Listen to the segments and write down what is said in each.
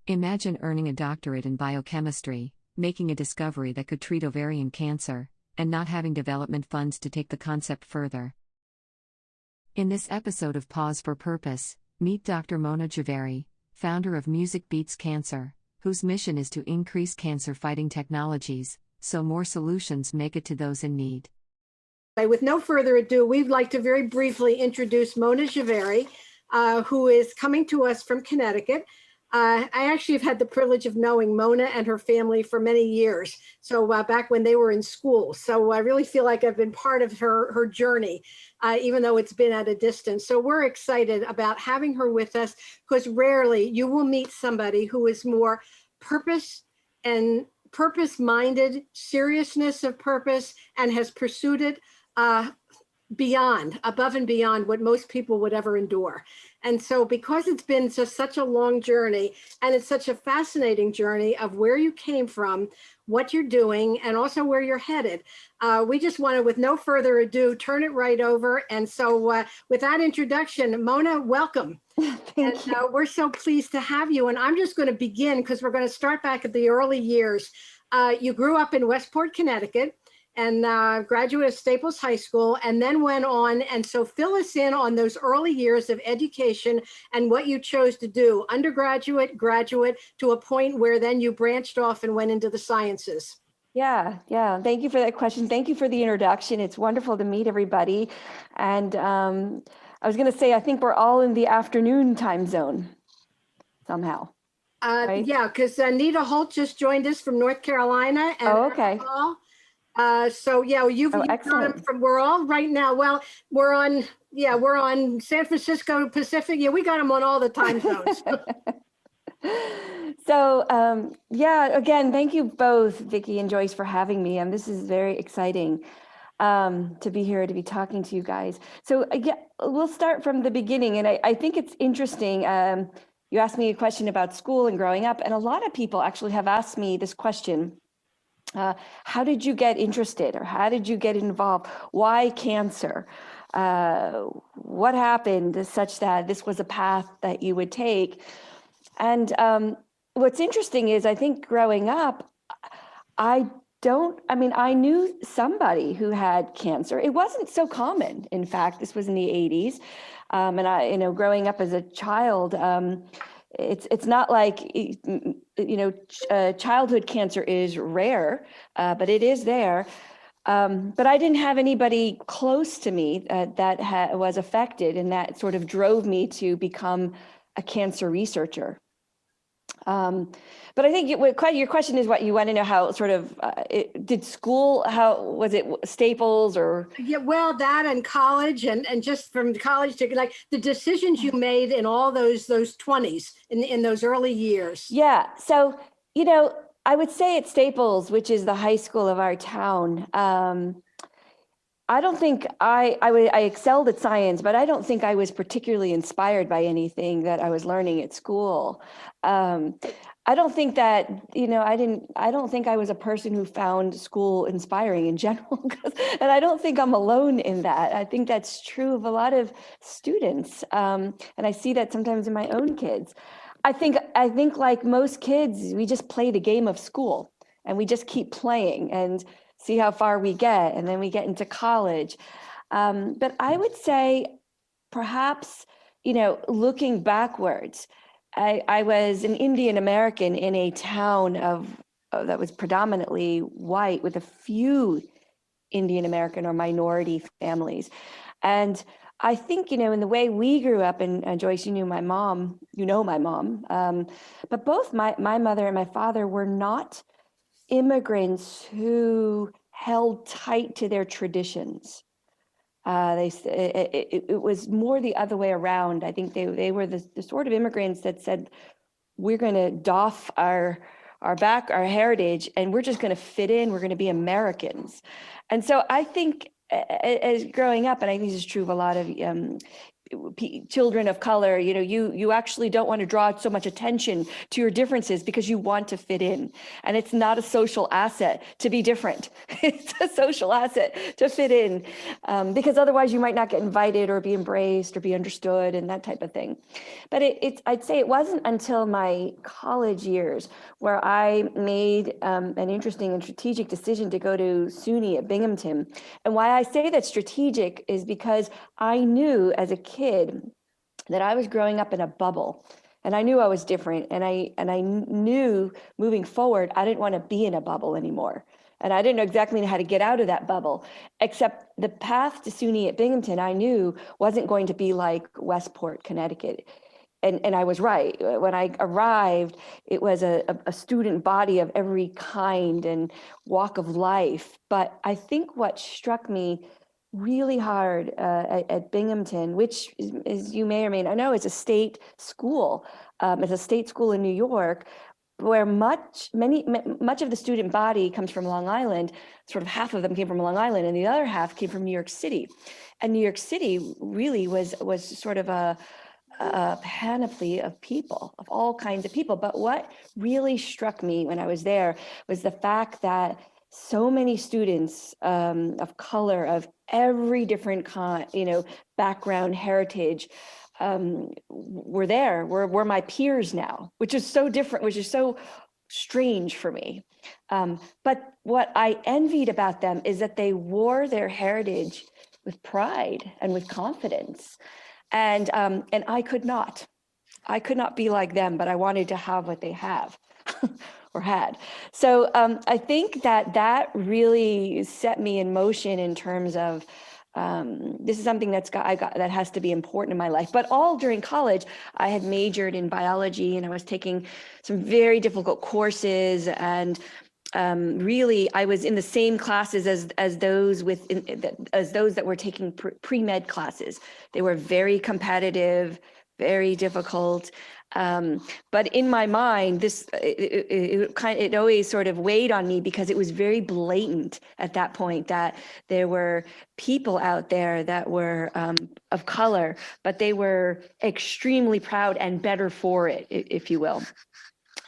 Imagine earning a doctorate in biochemistry, making a discovery that could treat ovarian cancer, and not having development funds to take the concept further. In this episode of Pause for Purpose, meet Dr. Mona Jhaveri, founder of Music Beats Cancer, whose mission is to increase cancer-fighting technologies, so more solutions make it to those in need. With no further ado, we'd like to very briefly introduce Mona Jhaveri, who is coming to us from Connecticut. I actually have had the privilege of knowing Mona and her family for many years, so back when they were in school. So I really feel like I've been part of her journey, even though it's been at a distance. So we're excited about having her with us, because rarely you will meet somebody who is more purpose-minded, seriousness of purpose, and has pursued it above and beyond what most people would ever endure. And so because it's been just such a long journey, and it's such a fascinating journey of where you came from, what you're doing, and also where you're headed, we just want to, with no further ado, turn it right over. And so with that introduction, Mona, welcome. Thank you. We're so pleased to have you. And I'm just going to begin because we're going to start back at the early years. You grew up in Westport, Connecticut, and graduate of Staples High School, and then went on. And so fill us in on those early years of education and what you chose to do, undergraduate, graduate, to a point where then you branched off and went into the sciences. Yeah. Thank you for that question. Thank you for the introduction. It's wonderful to meet everybody. And I was going to say, I think we're all in the afternoon time zone somehow. Right? Yeah, because Nita Holt just joined us from North Carolina. And okay. So yeah, you've excellent. we're all right now. Well, we're on San Francisco Pacific. Yeah, we got them on all the time zones. So again, thank you both, Vicki and Joyce, for having me. And this is very exciting to be here, to be talking to you guys. So we'll start from the beginning. And I think it's interesting. You asked me a question about school and growing up, and a lot of people actually have asked me this question. How did you get interested, or how did you get involved? Why cancer? What happened such that this was a path that you would take? And what's interesting is, I think growing up, I knew somebody who had cancer. It wasn't so common. In fact, this was in the 80s. And growing up as a child, it's not like, childhood cancer is rare, but it is there. But I didn't have anybody close to me that was affected, and that sort of drove me to become a cancer researcher. But I think your question is what you want to know, how sort of did school, how was it, Staples or? Yeah, well, that and college, and just from college to like the decisions you made in all those 20s in those early years. Yeah. So, I would say at Staples, which is the high school of our town, I don't think I excelled at science, but I don't think I was particularly inspired by anything that I was learning at school. I don't think that, I don't think I was a person who found school inspiring in general, and I don't think I'm alone in that. I think that's true of a lot of students. And I see that sometimes in my own kids. I think like most kids, we just play the game of school, and we just keep playing and see how far we get, and then we get into college. But I would say perhaps, looking backwards, I was an Indian American in a town that was predominantly white, with a few Indian American or minority families. And I think, in the way we grew up, and Joyce, you knew my mom, but both my mother and my father were not immigrants who held tight to their traditions. It was more the other way around. I think they were the sort of immigrants that said, we're going to doff our heritage, and we're just going to fit in. We're going to be Americans. And so I think, as growing up, and I think this is true of a lot of children of color, you actually don't want to draw so much attention to your differences because you want to fit in. And it's not a social asset to be different. It's a social asset to fit in, because otherwise you might not get invited or be embraced or be understood and that type of thing. But I'd say it wasn't until my college years where I made an interesting and strategic decision to go to SUNY at Binghamton. And why I say that strategic is because I knew as a kid that I was growing up in a bubble, and I knew I was different. And I knew moving forward, I didn't want to be in a bubble anymore. And I didn't know exactly how to get out of that bubble, except the path to SUNY at Binghamton, I knew wasn't going to be like Westport, Connecticut. And I was right. When I arrived, it was a student body of every kind and walk of life. But I think what struck me really hard at Binghamton, which is you may or may not know, is a state school. It's a state school in New York, where much of the student body comes from Long Island. Sort of half of them came from Long Island, and the other half came from New York City. And New York City really was sort of a panoply of people, of all kinds of people. But what really struck me when I was there was the fact that so many students of color, of every different kind, background, heritage, were there, were my peers now, which is so different, which is so strange for me. But what I envied about them is that they wore their heritage with pride and with confidence. And I could not be like them, but I wanted to have what they have or had. So I think that really set me in motion in terms of this is something that has to be important in my life. But all during college, I had majored in biology, and I was taking some very difficult courses, and really, I was in the same classes as those that were taking pre-med classes. They were very competitive, very difficult. But in my mind, it always sort of weighed on me because it was very blatant at that point that there were people out there that were of color, but they were extremely proud and better for it, if you will.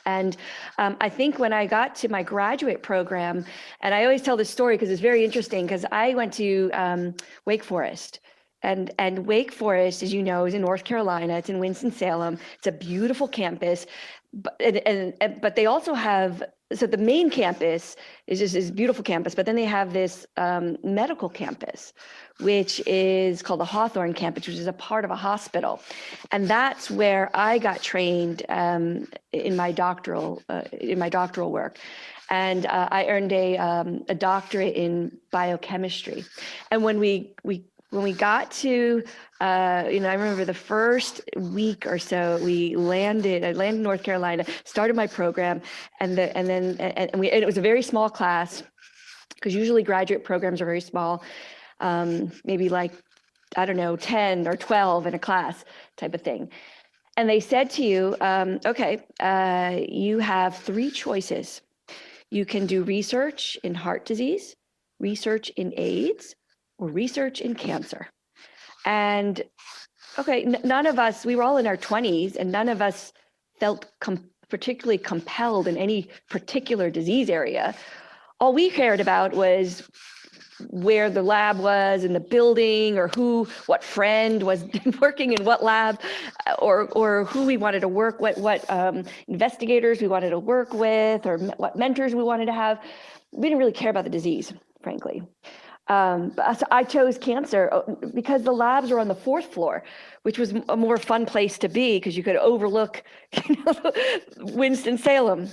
And I think when I got to my graduate program, and I always tell this story because it's very interesting, because I went to Wake Forest. And Wake Forest, as you know, is in North Carolina. It's in Winston-Salem. It's a beautiful campus. But they also have, so the main campus is just this beautiful campus, but then they have this medical campus, which is called the Hawthorne campus, which is a part of a hospital. And that's where I got trained in my doctoral work. And I earned a doctorate in biochemistry. And when we got to, I remember the first week or so, I landed in North Carolina, started my program, and it was a very small class, because usually graduate programs are very small, maybe like, I don't know, 10 or 12 in a class type of thing. And they said to you, okay, you have 3 choices. You can do research in heart disease, research in AIDS, or research in cancer. And okay, none of us, we were all in our 20s, and none of us felt particularly compelled in any particular disease area. All we cared about was where the lab was in the building, or what friend was working in what lab, or who we wanted to work with, what investigators we wanted to work with, or what mentors we wanted to have. We didn't really care about the disease, frankly. But I chose cancer because the labs were on the 4th floor, which was a more fun place to be because you could overlook, Winston-Salem.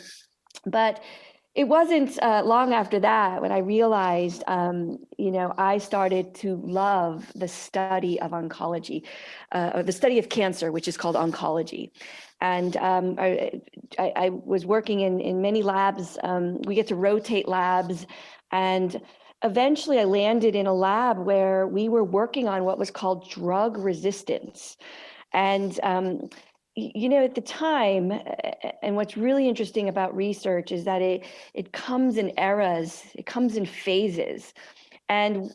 But it wasn't long after that when I realized, I started to love the study of oncology, or the study of cancer, which is called oncology. And I was working in many labs. We get to rotate labs, and eventually I landed in a lab where we were working on what was called drug resistance. And, at the time, and what's really interesting about research is that it comes in eras, it comes in phases. And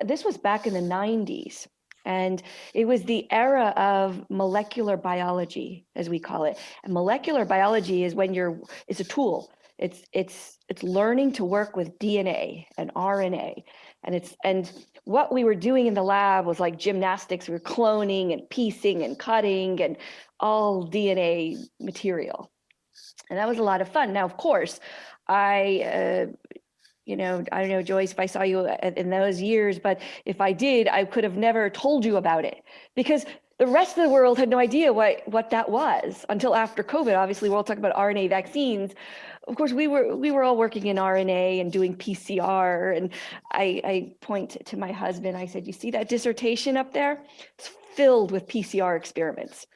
this was back in the 90s. And it was the era of molecular biology, as we call it. And molecular biology is when it's a tool. It's learning to work with DNA and RNA. And what we were doing in the lab was like gymnastics. We were cloning and piecing and cutting and all DNA material. And that was a lot of fun. Now, of course, I don't know, Joyce, if I saw you in those years, but if I did, I could have never told you about it because the rest of the world had no idea what that was until after COVID. Obviously, we're all talking about RNA vaccines. Of course, we were all working in RNA and doing PCR. And I point to my husband. I said, "You see that dissertation up there? It's filled with PCR experiments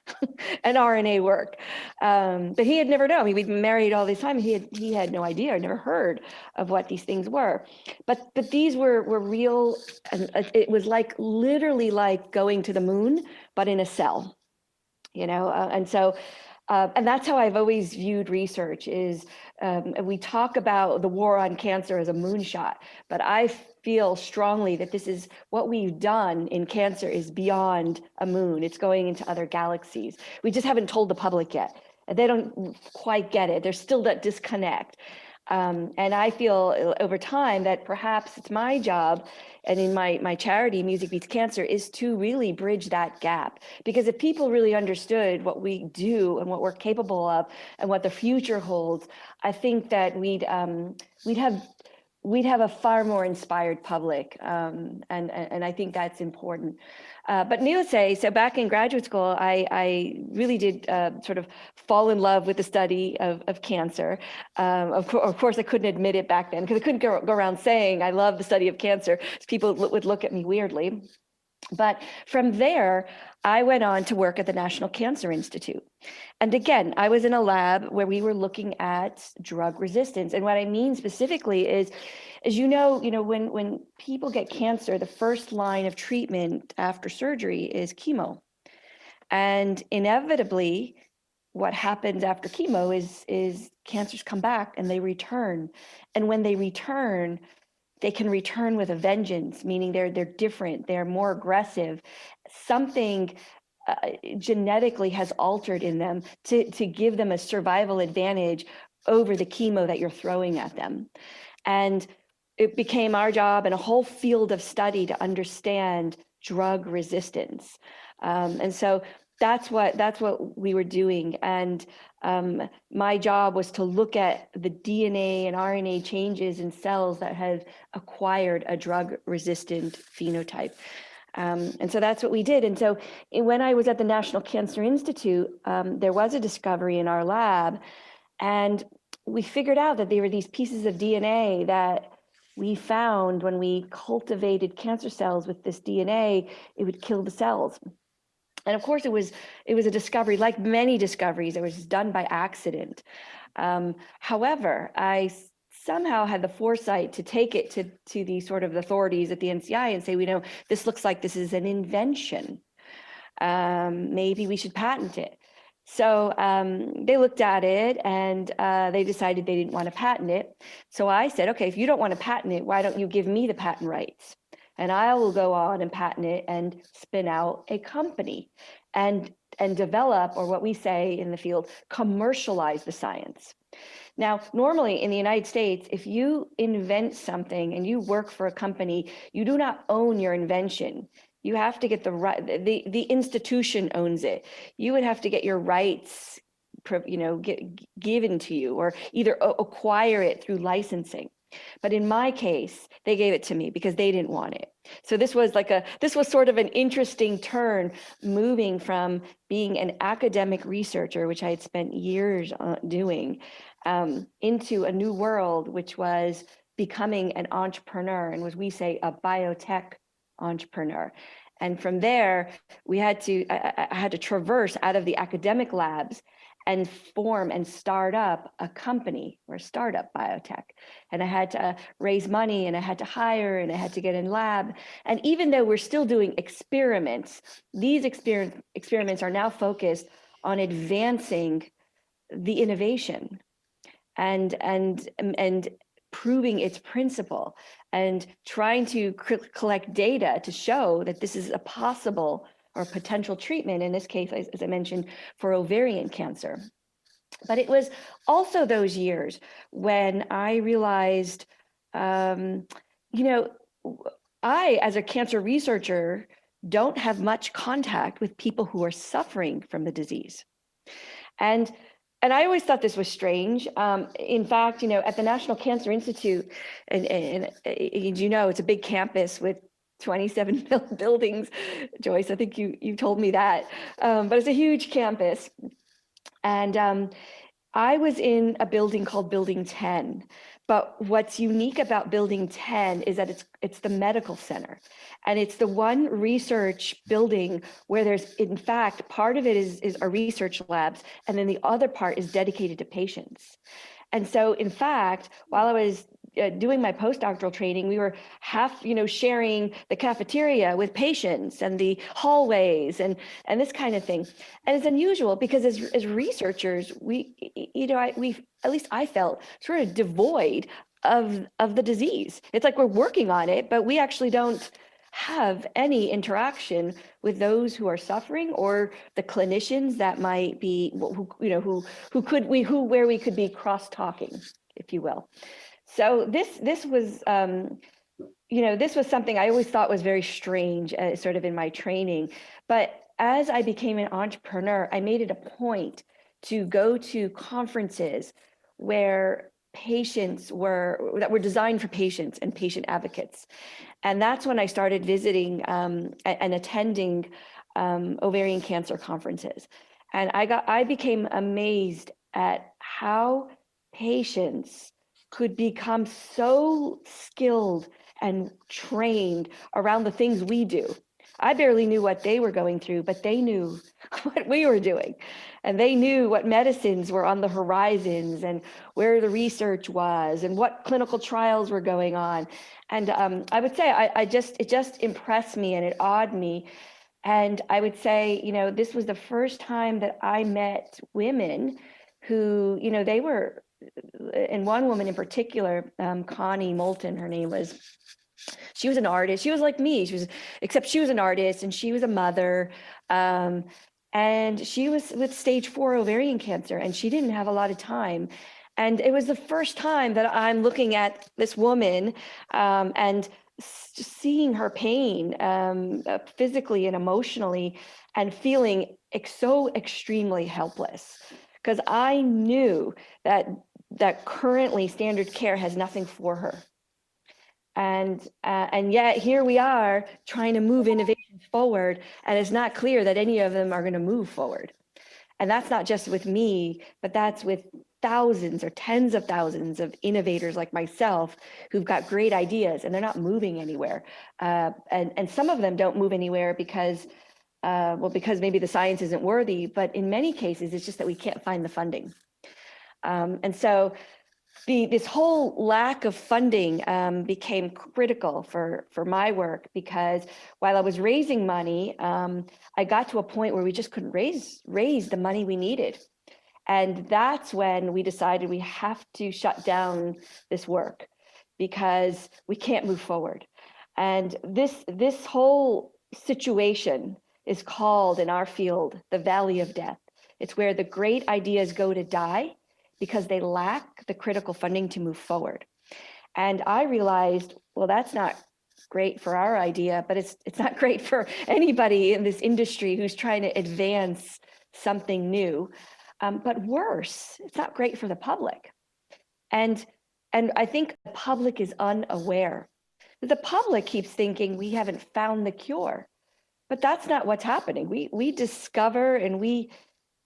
and RNA work." But he had never known. I mean, we'd been married all this time. He had no idea. I'd never heard of what these things were. But these were real. And it was like literally like going to the moon, but in a cell. And so. And that's how I've always viewed research is we talk about the war on cancer as a moonshot, but I feel strongly that this is what we've done in cancer is beyond a moon. It's going into other galaxies. We just haven't told the public yet. They don't quite get it. There's still that disconnect. And I feel over time that perhaps it's my job and in my charity, Music Beats Cancer, is to really bridge that gap. Because if people really understood what we do and what we're capable of and what the future holds, I think that we'd have a far more inspired public. And I think that's important. But needless to say, so back in graduate school, I really did sort of fall in love with the study of cancer. Of course, I couldn't admit it back then because I couldn't go around saying I love the study of cancer. People would look at me weirdly. But from there, I went on to work at the National Cancer Institute. And again, I was in a lab where we were looking at drug resistance. And what I mean specifically is, as you know, when people get cancer, the first line of treatment after surgery is chemo. And inevitably, what happens after chemo is cancers come back and they return. And when they return, they can return with a vengeance, meaning they're different, they're more aggressive. Something genetically has altered in them to give them a survival advantage over the chemo that you're throwing at them. And it became our job and a whole field of study to understand drug resistance. And so that's what we were doing. And my job was to look at the DNA and RNA changes in cells that had acquired a drug resistant phenotype. And so that's what we did. And so when I was at the National Cancer Institute, there was a discovery in our lab, and we figured out that there were these pieces of DNA that we found when we cultivated cancer cells with this DNA, it would kill the cells. And of course, it was a discovery, like many discoveries, it was done by accident. However, I somehow had the foresight to take it to the sort of authorities at the NCI and say, this looks like this is an invention. Maybe we should patent it. So they looked at it and they decided they didn't want to patent it. So I said, okay, if you don't want to patent it, why don't you give me the patent rights? And I will go on and patent it and spin out a company and develop, or what we say in the field, commercialize the science. Now, normally in the United States, if you invent something and you work for a company, you do not own your invention. You have to get the right, the institution owns it. You would have to get your rights, given to you, or either acquire it through licensing. But in my case, they gave it to me because they didn't want it. So this was sort of an interesting turn, moving from being an academic researcher, which I had spent years doing, into a new world, which was becoming an entrepreneur, and as we say, a biotech entrepreneur. And from there, I had to traverse out of the academic labs and form and start up a company or a startup biotech. And I had to raise money, and I had to hire, and I had to get in lab. And even though we're still doing experiments, these experiments are now focused on advancing the innovation and proving its principle and trying to collect data to show that this is a possible or potential treatment, in this case, as I mentioned, for ovarian cancer. But it was also those years when I realized, I, as a cancer researcher, don't have much contact with people who are suffering from the disease. And I always thought this was strange. In fact, at the National Cancer Institute, and it's a big campus with 27 buildings. Joyce, I think you told me that, but it's a huge campus. And I was in a building called Building 10. But what's unique about Building 10 is that it's the medical center. And it's the one research building where there's, in fact, part of it is our research labs, and then the other part is dedicated to patients. And so, in fact, while I was doing my postdoctoral training, we were sharing the cafeteria with patients and the hallways and this kind of thing. And it's unusual because as researchers, we at least I felt sort of devoid of the disease. It's like we're working on it, but we actually don't have any interaction with those who are suffering or the clinicians that might be where we could be cross-talking, if you will. So this was something I always thought was very strange, sort of in my training. But as I became an entrepreneur, I made it a point to go to conferences where patients that were designed for patients and patient advocates. And that's when I started visiting and attending ovarian cancer conferences. And I became amazed at how patients could become so skilled and trained around the things we do. I barely knew what they were going through, but they knew what we were doing. And they knew what medicines were on the horizons and where the research was and what clinical trials were going on. And I would say it just impressed me and it awed me. And I would say, this was the first time that I met women who, they were, and one woman in particular, Connie Moulton, her name was, she was an artist. She was like me, except she was an artist and she was a mother. And she was with stage 4 ovarian cancer and she didn't have a lot of time. And it was the first time that I'm looking at this woman and just seeing her pain physically and emotionally and feeling so extremely helpless. Because I knew that currently standard care has nothing for her. And yet here we are trying to move innovations forward, and it's not clear that any of them are going to move forward. And that's not just with me, but that's with thousands or tens of thousands of innovators like myself who've got great ideas and they're not moving anywhere. And some of them don't move anywhere because maybe the science isn't worthy, but in many cases, it's just that we can't find the funding. And so this whole lack of funding became critical for my work, because while I was raising money, I got to a point where we just couldn't raise the money we needed. And that's when we decided we have to shut down this work because we can't move forward. And this whole situation is called in our field the Valley of Death. It's where the great ideas go to die because they lack the critical funding to move forward. And I realized, well, that's not great for our idea, but it's not great for anybody in this industry who's trying to advance something new. But worse, it's not great for the public. And I think the public is unaware. The public keeps thinking we haven't found the cure, but that's not what's happening. We discover and we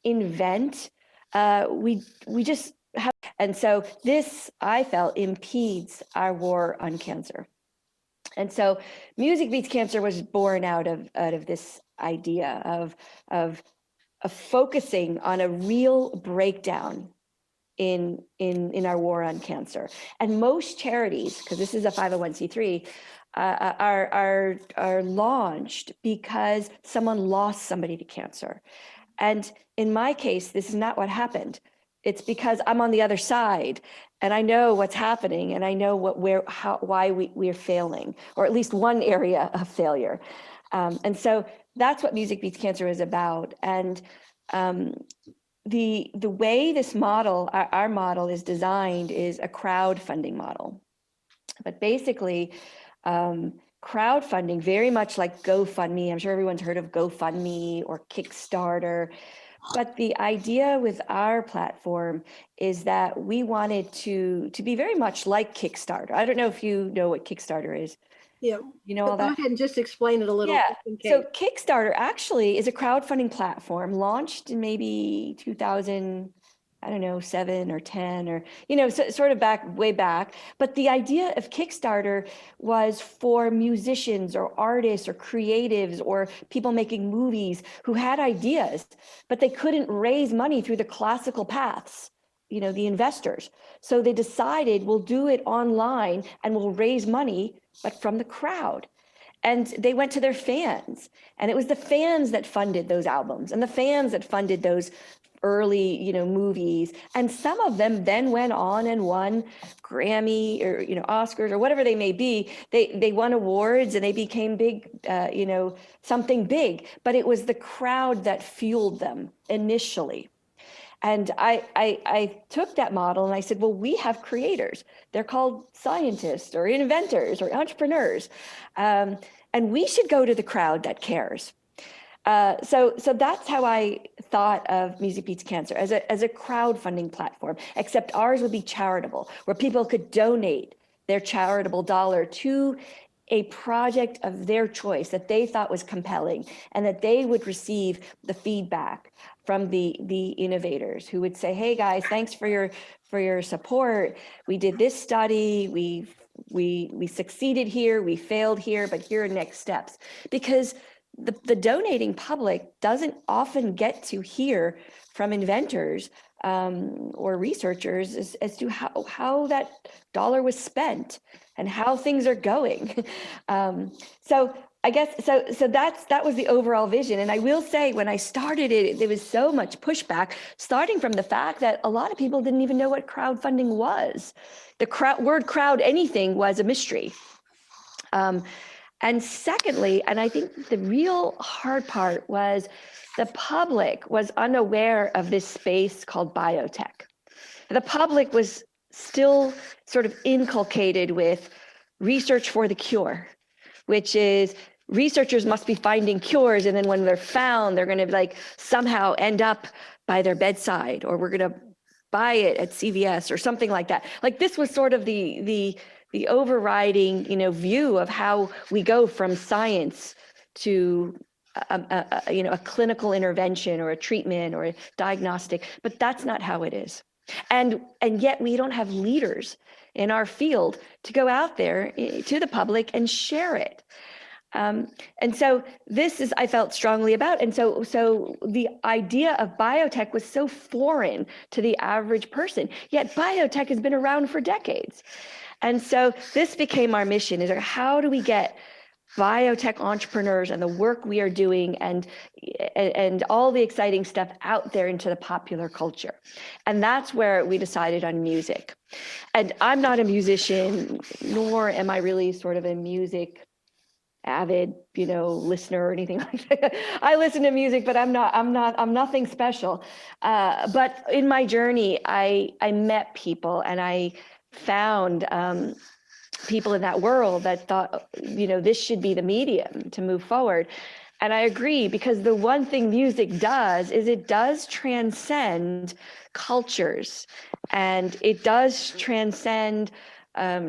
invent. We just have, and so this, I felt, impedes our war on cancer. And so Music Beats Cancer was born out of this idea of focusing on a real breakdown in our war on cancer. And most charities, because this is a 501c3, are launched because someone lost somebody to cancer. And in my case, this is not what happened. It's because I'm on the other side and I know what's happening and I know why we're failing, or at least one area of failure. And so that's what Music Beats Cancer is about. And the way this model, our model is designed, is a crowdfunding model. But basically, crowdfunding, very much like GoFundMe. I'm sure everyone's heard of GoFundMe or Kickstarter. But the idea with our platform is that we wanted to be very much like Kickstarter. I don't know if you know what Kickstarter is. Yeah. You know But all go that? ahead and just explain it a little. Yeah. Just in case. So Kickstarter actually is a crowdfunding platform launched in maybe 2000, I don't know, 7 or 10, or, sort of way back. But the idea of Kickstarter was for musicians or artists or creatives or people making movies who had ideas, but they couldn't raise money through the classical paths, the investors. So they decided, we'll do it online and we'll raise money, but from the crowd. And they went to their fans, and it was the fans that funded those albums and the fans that funded those early, movies. And some of them then went on and won Grammy or, Oscars or whatever they may be. They won awards and they became big, something big, but it was the crowd that fueled them initially. And I took that model and I said, well, we have creators. They're called scientists or inventors or entrepreneurs. And we should go to the crowd that cares. So that's how I thought of Music Beats Cancer, as a crowdfunding platform, except ours would be charitable, where people could donate their charitable dollar to a project of their choice that they thought was compelling, and that they would receive the feedback from the innovators who would say, hey guys, thanks for your support. We did this study, we succeeded here, we failed here, but here are next steps. Because the donating public doesn't often get to hear from inventors or researchers as to how that dollar was spent and how things are going. So I guess, so that was the overall vision. And I will say, when I started it, there was so much pushback, starting from the fact that a lot of people didn't even know what crowdfunding was. The word crowd anything was a mystery. And secondly, and I think the real hard part was, the public was unaware of this space called biotech. The public was still sort of inculcated with research for the cure, which is researchers must be finding cures, and then when they're found, they're going to somehow end up by their bedside, or we're going to buy it at CVS or something like that. This was sort of the overriding, view of how we go from science to a clinical intervention or a treatment or a diagnostic, but that's not how it is. And yet we don't have leaders in our field to go out there to the public and share it. And so this is, I felt strongly about. And so the idea of biotech was so foreign to the average person, yet biotech has been around for decades. And so this became our mission, is how do we get biotech entrepreneurs and the work we are doing and all the exciting stuff out there into the popular culture. And that's where we decided on music. And I'm not a musician, nor am I really sort of a music avid, listener or anything like that. I listen to music, but I'm nothing special. But in my journey, I met people, and I found people in that world that thought, this should be the medium to move forward. And I agree, because the one thing music does is it does transcend cultures, and it does transcend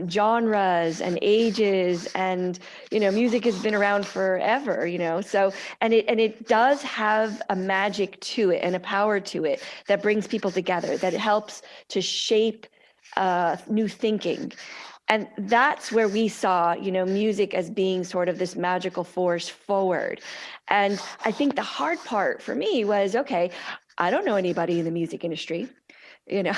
genres and ages, and music has been around forever, so and it does have a magic to it and a power to it that brings people together, that it helps to shape new thinking. And that's where we saw, music as being sort of this magical force forward. And I think the hard part for me was, okay, I don't know anybody in the music industry. you know,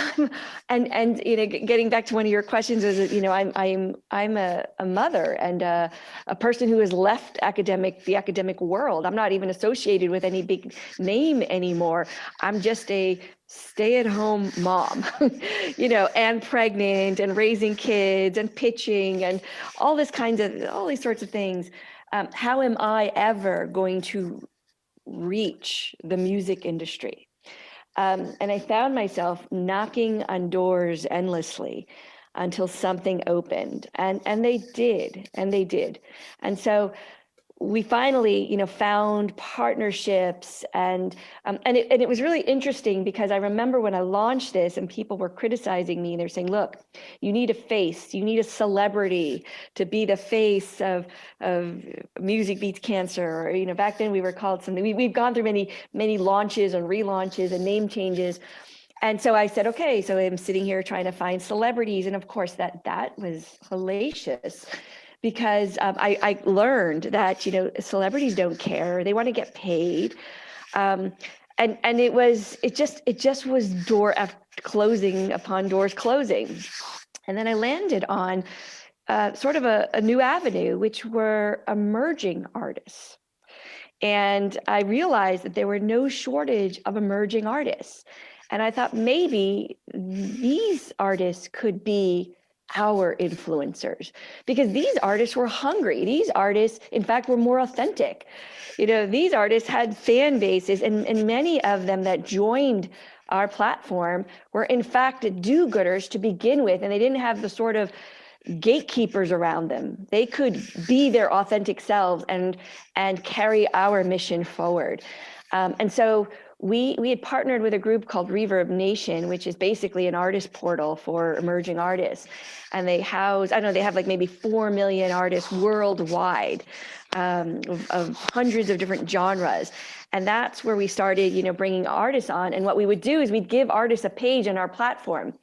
and you know, getting back to one of your questions is, you know, I'm a mother and a person who has left the academic world. I'm not even associated with any big name anymore. I'm just a stay-at-home mom, you know, and pregnant and raising kids and pitching and all these sorts of things. How am I ever going to reach the music industry? And I found myself knocking on doors endlessly until something opened, and they did. And so we finally, you know, found partnerships, and it was really interesting because I remember when I launched this and people were criticizing me and they're saying, look, you need a face, you need a celebrity to be the face of Music Beats Cancer, or, you know, back then we were called something. We've gone through many launches and relaunches and name changes. And so I said, okay, so I'm sitting here trying to find celebrities. And of course that was hellacious, because I learned that, you know, celebrities don't care. They want to get paid. And it just was door after closing upon doors closing. And then I landed on sort of a new avenue, which were emerging artists. And I realized that there were no shortage of emerging artists. And I thought maybe these artists could be our influencers, because these artists were hungry. These artists, in fact, were more authentic. You know, these artists had fan bases, and many of them that joined our platform were in fact do-gooders to begin with, and they didn't have the sort of gatekeepers around them. They could be their authentic selves and carry our mission forward. And so we had partnered with a group called Reverb Nation, which is basically an artist portal for emerging artists. And they house, I don't know, they have like maybe 4 million artists worldwide, of hundreds of different genres. And that's where we started, you know, bringing artists on. And what we would do is we'd give artists a page on our platform.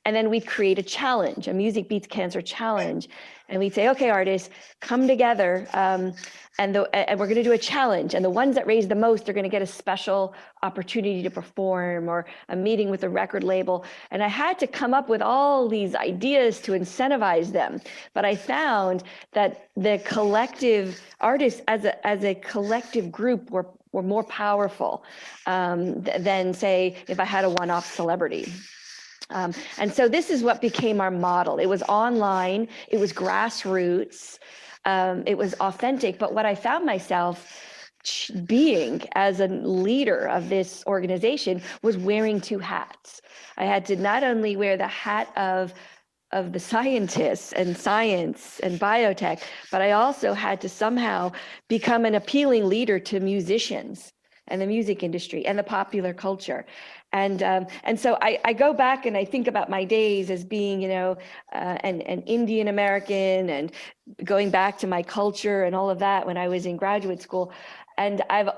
And then we'd create a challenge, a Music Beats Cancer challenge. And we'd say, okay, artists, come together, and we're going to do a challenge. And the ones that raise the most are going to get a special opportunity to perform or a meeting with a record label. And I had to come up with all these ideas to incentivize them. But I found that the collective artists as a collective group were more powerful than, say, if I had a one-off celebrity. And so this is what became our model. It was online, it was grassroots, it was authentic. But what I found myself being as a leader of this organization was wearing two hats. I had to not only wear the hat of the scientists and science and biotech, but I also had to somehow become an appealing leader to musicians and the music industry and the popular culture. And so I go back and I think about my days as being, you know, an Indian American, and going back to my culture and all of that when I was in graduate school. And while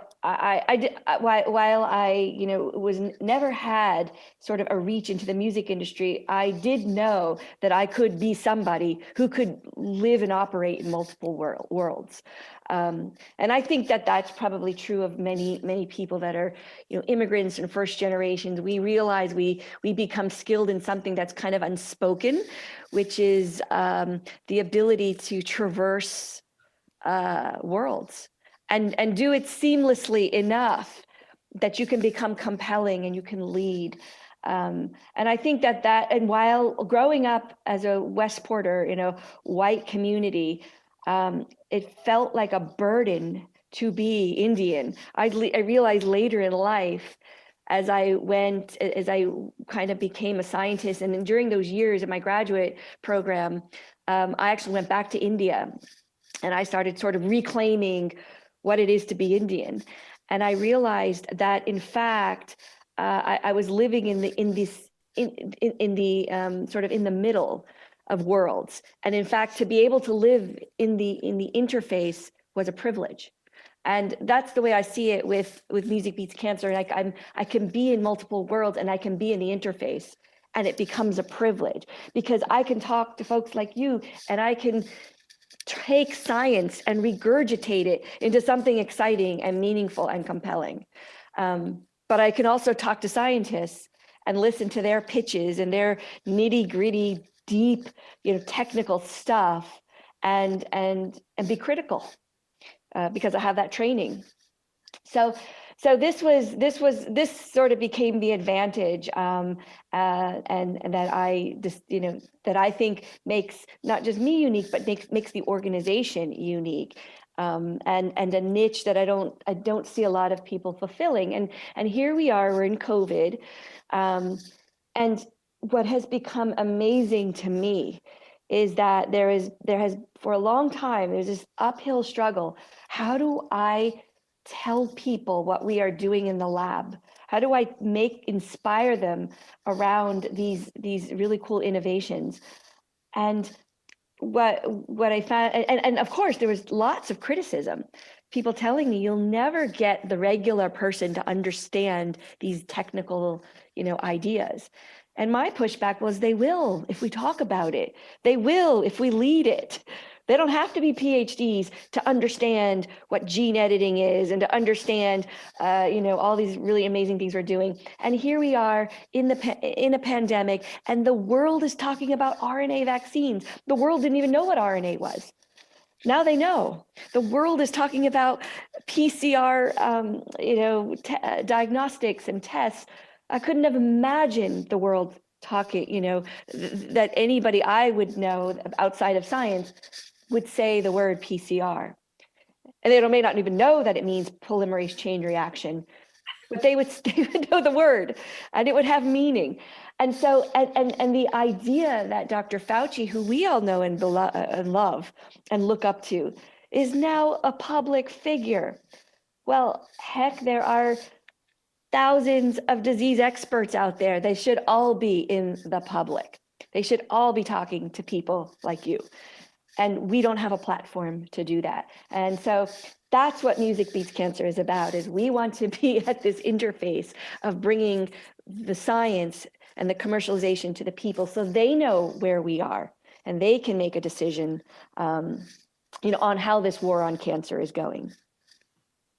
I, you know, never had sort of a reach into the music industry, I did know that I could be somebody who could live and operate in multiple worlds. And I think that that's probably true of many people that are, you know, immigrants and first generations. We realize we become skilled in something that's kind of unspoken, which is the ability to traverse worlds and do it seamlessly enough that you can become compelling and you can lead. And I think that and while growing up as a Westporter, you know, white community, it felt like a burden to be Indian. I realized later in life, as I kind of became a scientist, and then during those years in my graduate program, I actually went back to India, and I started sort of reclaiming what it is to be Indian. And I realized that, in fact, I was living in the sort of in the middle of worlds. And in fact, to be able to live in the interface was a privilege. And that's the way I see it with Music Beats Cancer. Like I can be in multiple worlds, and I can be in the interface, and it becomes a privilege because I can talk to folks like you, and I can take science and regurgitate it into something exciting and meaningful and compelling. But I can also talk to scientists and listen to their pitches and their nitty gritty, deep, technical stuff, and be critical, because I have that training. So this sort of became the advantage, and that I just, that I think makes not just me unique, but makes the organization unique, and a niche that I don't see a lot of people fulfilling. And here we are, we're in COVID, and what has become amazing to me is that there has for a long time, there's this uphill struggle. How do I tell people what we are doing in the lab? How do I inspire them around these really cool innovations? And what I found, and of course there was lots of criticism, people telling me you'll never get the regular person to understand these technical, ideas. And my pushback was, they will if we talk about it. They will if we lead it. They don't have to be PhDs to understand what gene editing is and to understand, all these really amazing things we're doing. And here we are in a pandemic, and the world is talking about RNA vaccines. The world didn't even know what RNA was. Now they know. The world is talking about PCR, diagnostics and tests. I couldn't have imagined the world talking, that anybody I would know outside of science would say the word PCR. And they may not even know that it means polymerase chain reaction, but they would know the word, and it would have meaning. And so, and the idea that Dr. Fauci, who we all know and love and look up to, is now a public figure. Well, heck, there are thousands of disease experts out there. They should all be in the public. They should all be talking to people like you. And we don't have a platform to do that. And so that's what Music Beats Cancer is about, is we want to be at this interface of bringing the science and the commercialization to the people, so they know where we are and they can make a decision, on how this war on cancer is going.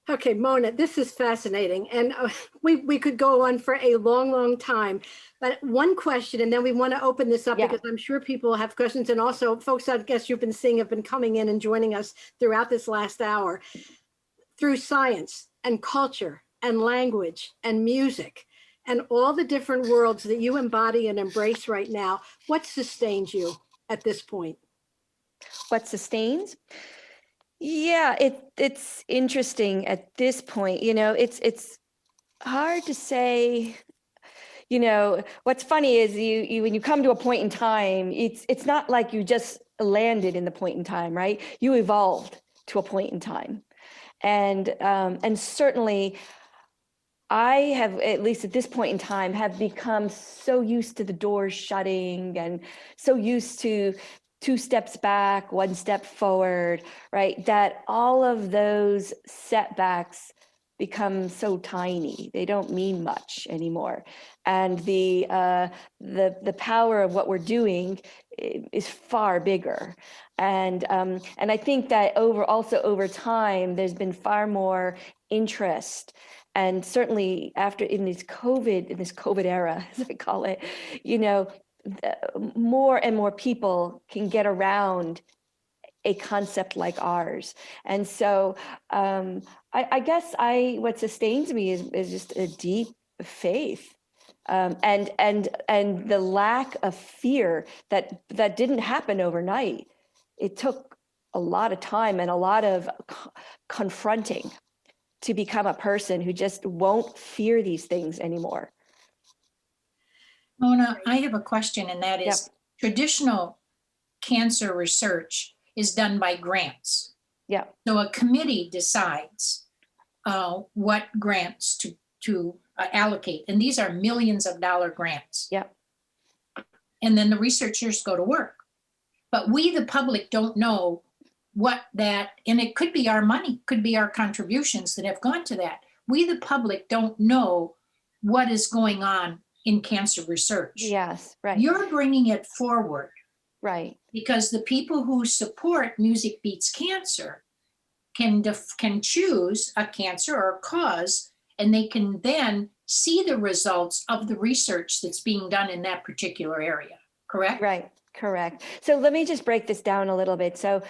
Okay, Mona, this is fascinating. And we could go on for a long, long time. But one question, and then we want to open this up, because I'm sure people have questions. And also folks, I guess you've been seeing, have been coming in and joining us throughout this last hour. Through science and culture and language and music and all the different worlds that you embody and embrace right now, what sustains you at this point? What sustains? Yeah, it's interesting at this point. It's hard to say. What's funny is you when you come to a point in time, it's not like you just landed in the point in time, right? You evolved to a point in time, and certainly I have, at least at this point in time, have become so used to the doors shutting and so used to 2 steps back, 1 step forward, right? That all of those setbacks become so tiny. They don't mean much anymore. And the power of what we're doing is far bigger. And I think that over time, there's been far more interest. And certainly in this COVID era, as I call it, more and more people can get around a concept like ours. And so I guess what sustains me is just a deep faith, and the lack of fear that didn't happen overnight. It took a lot of time and a lot of confronting to become a person who just won't fear these things anymore. Mona, I have a question, and that is, traditional cancer research is done by grants. Yeah. So a committee decides what grants to allocate, and these are millions of dollar grants. Yeah. And then the researchers go to work. But we, the public, don't know what that, and it could be our money, could be our contributions that have gone to that. We, the public, don't know what is going on in cancer research. Yes, right. You're bringing it forward. Right. Because the people who support Music Beats Cancer can choose a cancer or a cause, and they can then see the results of the research that's being done in that particular area, correct? Right, correct. So let me just break this down a little bit. So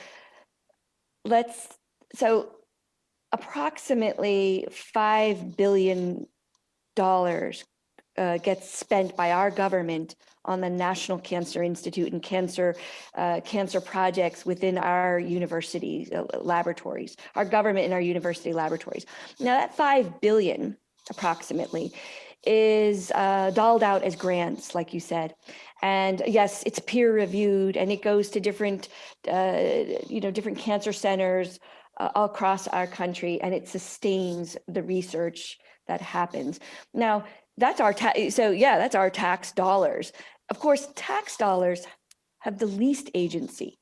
approximately $5 billion gets spent by our government on the National Cancer Institute and cancer projects within our university laboratories, our government and our university laboratories. Now that 5 billion approximately is dolled out as grants, like you said. And yes, it's peer reviewed and it goes to different, different cancer centers across our country, and it sustains the research that happens. Now, that's our that's our tax dollars. Of course, tax dollars have the least agency.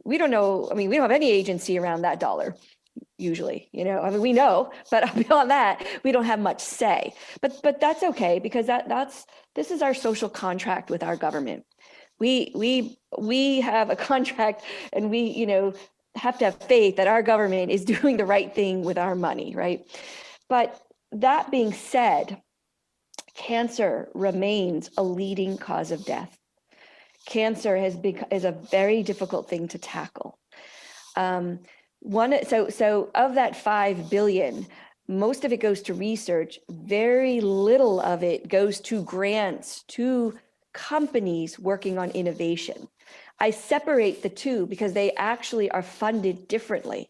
We don't know, I mean, we don't have any agency around that dollar, usually, I mean, we know, but beyond that, we don't have much say. But that's okay, because this is our social contract with our government. We have a contract, and we, have to have faith that our government is doing the right thing with our money, right? But that being said, cancer remains a leading cause of death. Cancer is a very difficult thing to tackle. So of that 5 billion, most of it goes to research. Very little of it goes to grants to companies working on innovation. I separate the two because they actually are funded differently.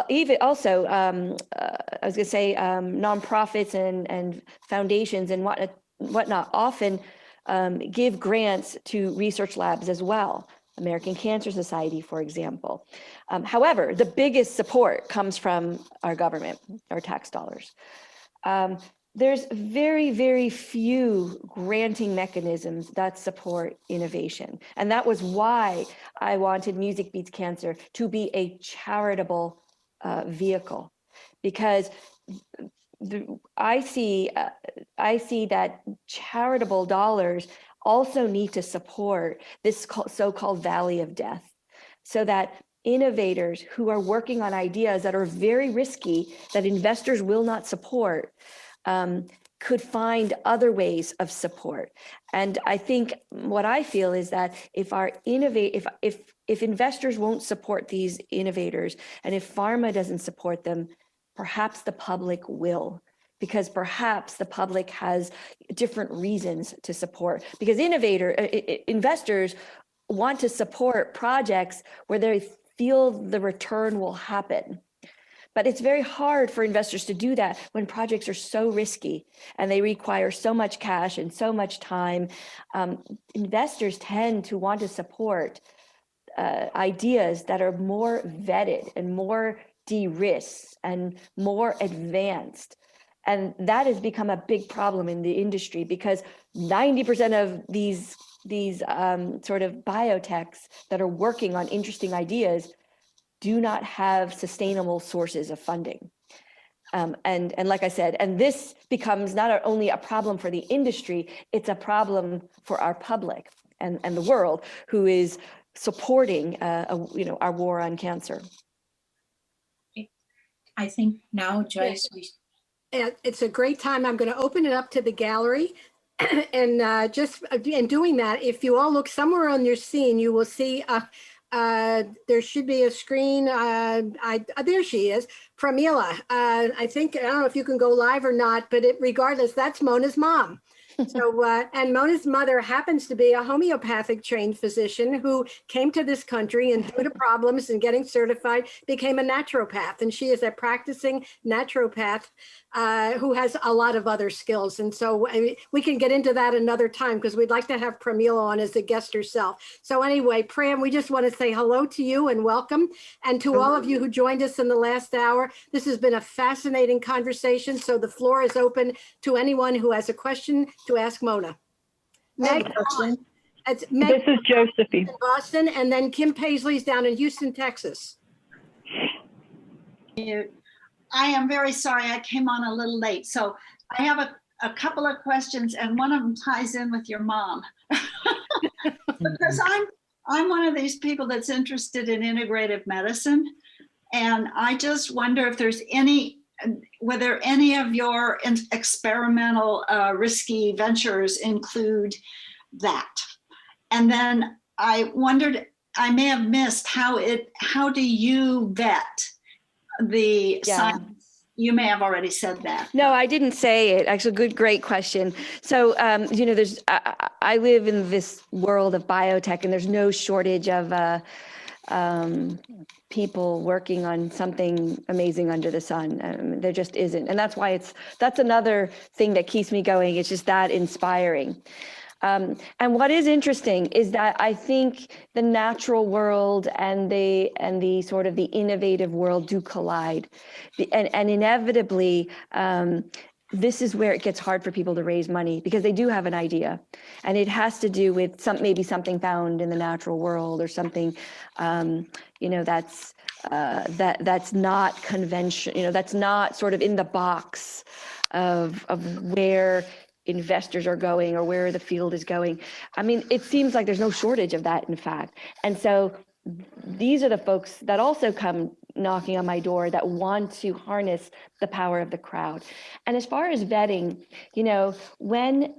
Even also, I was going to say, nonprofits and foundations and whatnot often give grants to research labs as well. American Cancer Society, for example. However, the biggest support comes from our government, our tax dollars. There's very, very few granting mechanisms that support innovation. And that was why I wanted Music Beats Cancer to be a charitable vehicle, because I see that charitable dollars also need to support this so-called valley of death, so that innovators who are working on ideas that are very risky, that investors will not support, could find other ways of support. And I think what I feel is that if investors won't support these innovators, and if pharma doesn't support them, perhaps the public will, because perhaps the public has different reasons to support. Because investors want to support projects where they feel the return will happen. But it's very hard for investors to do that when projects are so risky and they require so much cash and so much time. Investors tend to want to support ideas that are more vetted and more de-risked and more advanced. And that has become a big problem in the industry, because 90% of these sort of biotechs that are working on interesting ideas do not have sustainable sources of funding. And like I said, and this becomes not only a problem for the industry, it's a problem for our public and the world, who is supporting our war on cancer. I think now, Joyce, it's a great time. I'm going to open it up to the gallery. And just in doing that, if you all look somewhere on your scene, you will see there should be a screen. There she is, Pramila. I don't know if you can go live or not, but regardless, that's Mona's mom. So, and Mona's mother happens to be a homeopathic trained physician who came to this country and due to problems and getting certified, became a naturopath. And she is a practicing naturopath who has a lot of other skills. And so we can get into that another time, because we'd like to have Pramila on as a guest herself. So anyway, Pram, we just want to say hello to you and welcome. And to all of you who joined us in the last hour, this has been a fascinating conversation. So the floor is open to anyone who has a question to ask Mona. Meg, this is Josephine in Boston, and then Kim Paisley's down in Houston, Texas. I am very sorry I came on a little late. So I have a couple of questions, and one of them ties in with your mom. Because I'm one of these people that's interested in integrative medicine. And I just wonder if there's any whether any of your experimental risky ventures include that. And then I wondered, I may have missed how do you vet the science? You may have already said that. No, I didn't say it. Actually, great question. So, I live in this world of biotech, and there's no shortage of people working on something amazing under the sun. There just isn't. And that's why that's another thing that keeps me going. It's just that inspiring. And what is interesting is that I think the natural world and the sort of the innovative world do collide, and inevitably, this is where it gets hard for people to raise money, because they do have an idea, and it has to do with maybe something found in the natural world, or something, that's not conventional, that's not sort of in the box of where investors are going or where the field is going. I mean, it seems like there's no shortage of that, in fact. And so these are the folks that also come knocking on my door that want to harness the power of the crowd. And as far as vetting, when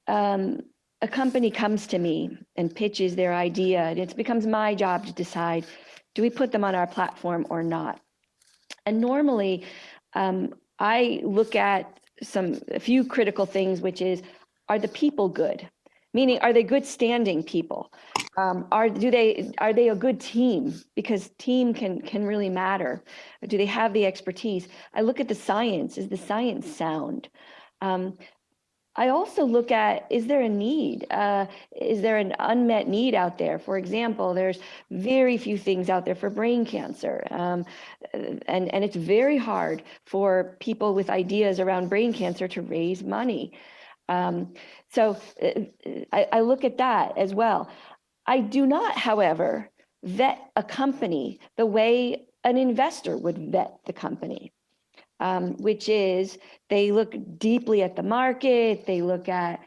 a company comes to me and pitches their idea, and it becomes my job to decide, do we put them on our platform or not? And normally, I look at a few critical things, which is, are the people good? Meaning, are they good standing people? Are they a good team? Because team can really matter. Do they have the expertise? I look at the science. Is the science sound? I also look at, is there a need? Is there an unmet need out there? For example, there's very few things out there for brain cancer. And it's very hard for people with ideas around brain cancer to raise money. So I look at that as well. I do not, however, vet a company the way an investor would vet the company. Which is, they look deeply at the market, they look at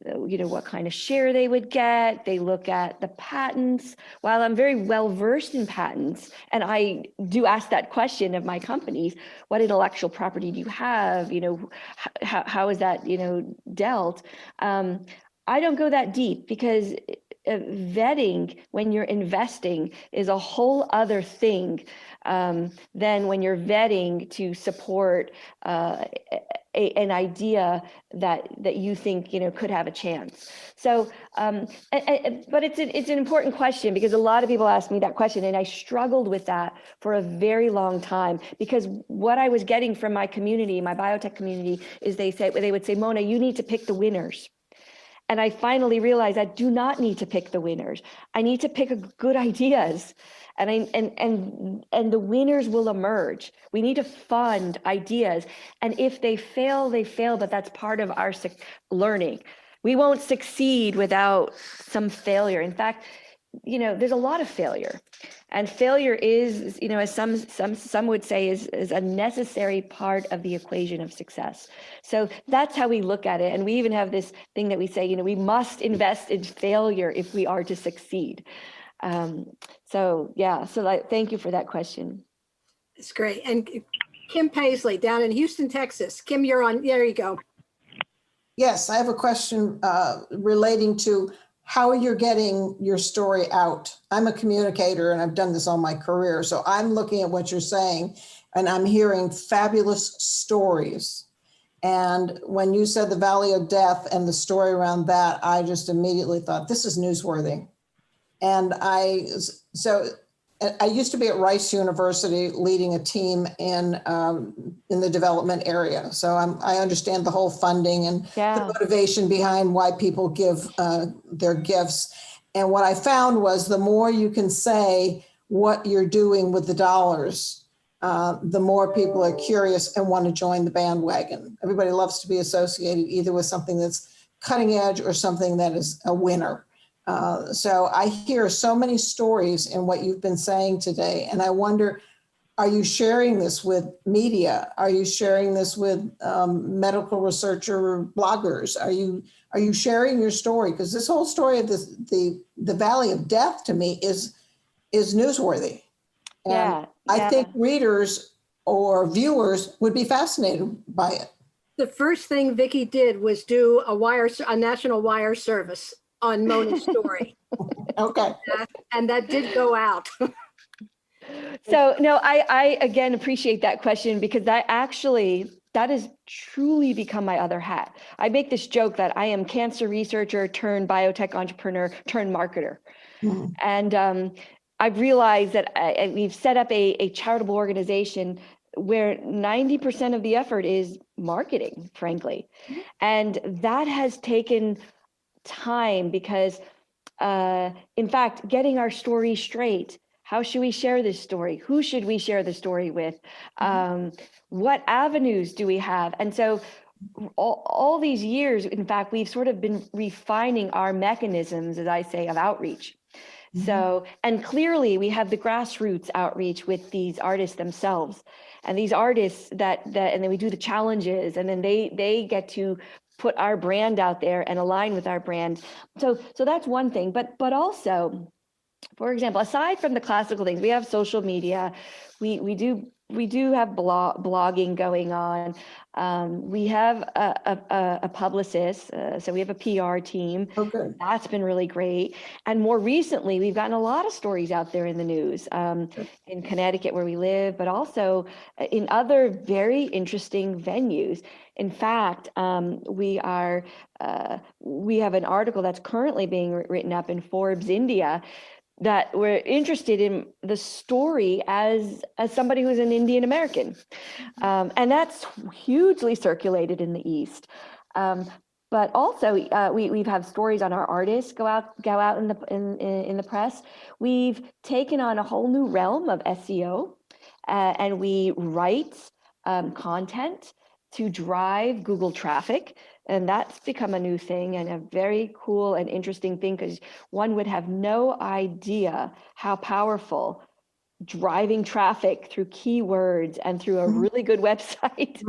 what kind of share they would get, they look at the patents. While I'm very well versed in patents, and I do ask that question of my companies, what intellectual property do you have, how is that dealt, I don't go that deep, because vetting when you're investing is a whole other thing than when you're vetting to support an idea that you think could have a chance. So, but it's an important question, because a lot of people ask me that question, and I struggled with that for a very long time, because what I was getting from my community, my biotech community, is they would say, Mona, you need to pick the winners. And I finally realized I do not need to pick the winners. I need to pick good ideas, and the winners will emerge. We need to fund ideas, and if they fail, they fail. But that's part of our learning. We won't succeed without some failure. In fact, there's a lot of failure, and failure is, as some would say, is a necessary part of the equation of success. So that's how we look at it. And we even have this thing that we say, we must invest in failure if we are to succeed. So thank you for that question. It's great. And Kim Paisley down in Houston, Texas. Kim, you're on. There you go. Yes, I have a question relating to how you're getting your story out. I'm a communicator, and I've done this all my career. So I'm looking at what you're saying, and I'm hearing fabulous stories. And when you said the Valley of Death and the story around that, I just immediately thought, this is newsworthy. And I used to be at Rice University leading a team in the development area. So I understand the whole funding and the motivation behind why people give their gifts. And what I found was, the more you can say what you're doing with the dollars, the more people are curious and want to join the bandwagon. Everybody loves to be associated either with something that's cutting edge or something that is a winner. So I hear so many stories in what you've been saying today. And I wonder, are you sharing this with media? Are you sharing this with medical researcher bloggers? Are you sharing your story? Because this whole story of the Valley of Death, to me, is newsworthy. And I think readers or viewers would be fascinated by it. The first thing Vicki did was do a national wire service on Mona's story. Okay. And that did go out. So no, I again appreciate that question, because that has truly become my other hat. I make this joke that I am cancer researcher turned biotech entrepreneur turned marketer. Mhm. And I've realized that we've set up a charitable organization where 90% of the effort is marketing, frankly. And that has taken time because, in fact, getting our story straight. How should we share this story? Who should we share the story with? What avenues do we have? And so all these years, in fact, we've sort of been refining our mechanisms, as I say, of outreach. So, and clearly we have the grassroots outreach with these artists themselves, and these artists and then we do the challenges, and then they get to put our brand out there and align with our brand. So that's one thing, but also, for example, aside from the classical things, we have social media, we do have blogging going on. We have a publicist, so we have a PR team. Oh, good. That's been really great. And more recently, we've gotten a lot of stories out there in the news, in Connecticut where we live, but also in other very interesting venues. In fact, we have an article that's currently being written up in Forbes India, that we're interested in the story as somebody who's an Indian American, and that's hugely circulated in the East. But also, we've had stories on our artists go out in the press. We've taken on a whole new realm of SEO, and we write content to drive Google traffic. And that's become a new thing and a very cool and interesting thing, because one would have no idea how powerful driving traffic through keywords and through a really good website,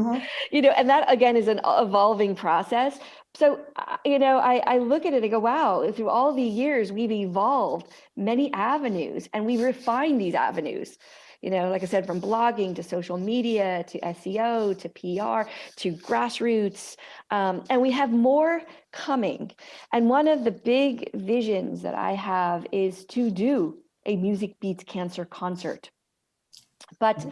and that again is an evolving process. So, I look at it and go, wow, through all the years, we've evolved many avenues and we refine these avenues. Like I said, from blogging to social media, to SEO, to PR, to grassroots, and we have more coming. And one of the big visions that I have is to do a Music Beats Cancer concert. But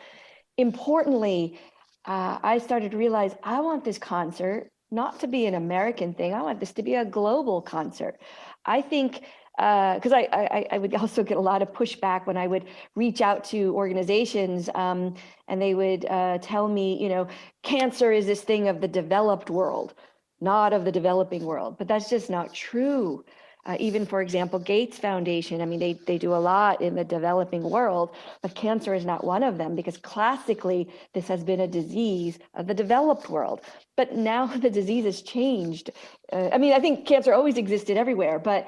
importantly, I started to realize I want this concert not to be an American thing. I want this to be a global concert. I think, because I would also get a lot of pushback when I would reach out to organizations, and they would tell me, cancer is this thing of the developed world, not of the developing world. But that's just not true. Even, for example, Gates Foundation, I mean, they do a lot in the developing world, but cancer is not one of them, because classically, this has been a disease of the developed world. But now the disease has changed. I think cancer always existed everywhere, but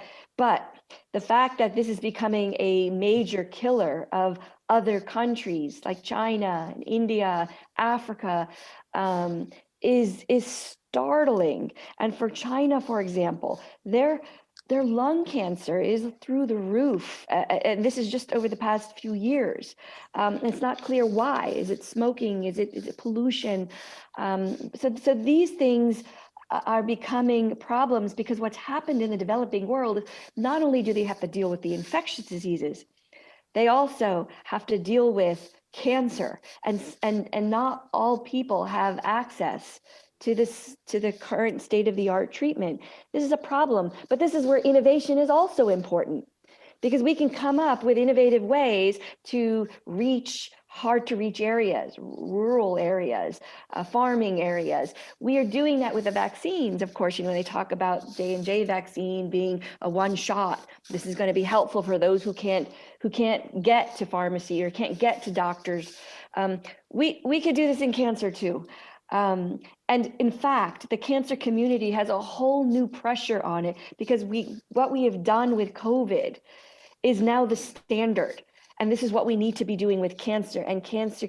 the fact that this is becoming a major killer of other countries like China, India, Africa, is startling. And for China, for example, their lung cancer is through the roof. And this is just over the past few years. It's not clear why. Is it smoking? Is it pollution? So these things are becoming problems, because what's happened in the developing world is not only do they have to deal with the infectious diseases, they also have to deal with cancer, and not all people have access to the current state-of-the-art treatment. This is a problem, but this is where innovation is also important, because we can come up with innovative ways to reach hard to reach areas, rural areas, farming areas. We are doing that with the vaccines. Of course, they talk about J&J vaccine being a one shot. This is going to be helpful for those who can't get to pharmacy or can't get to doctors. We could do this in cancer too. And in fact, the cancer community has a whole new pressure on it, because what we have done with COVID is now the standard. And this is what we need to be doing with cancer. And cancer